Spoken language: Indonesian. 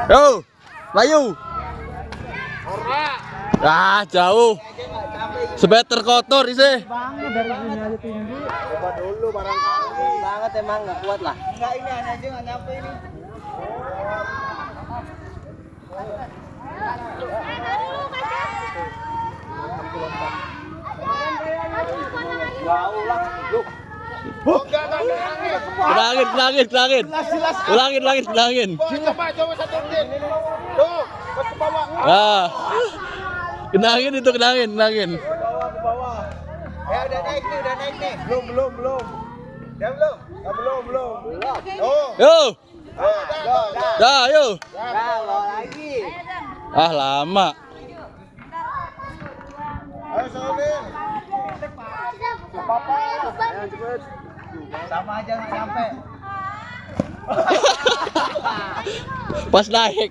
Yo, layu. Ah, jauh. Sebeter kotor isi. Banget dari sini aja tinggi. Coba dulu barangkali. Banget emang nggak kuat lah. Enggak ini aneh aja nggak nyampe ini. Jauh lah. Loh. Enggak angin. Ulangin. Ulangin. Coba satu menit. Tuh, ke bawah. Ah. Kenangin itu, kenangin. Ke bawah. Udah naik nih. Belum. Ya belum? Belum. Oh. Yo. Dah. Dah, yo. Kalau lagi. Ah, lama. Ayo Solin. Papa. Sama aja nggak nyampe. Pas naik.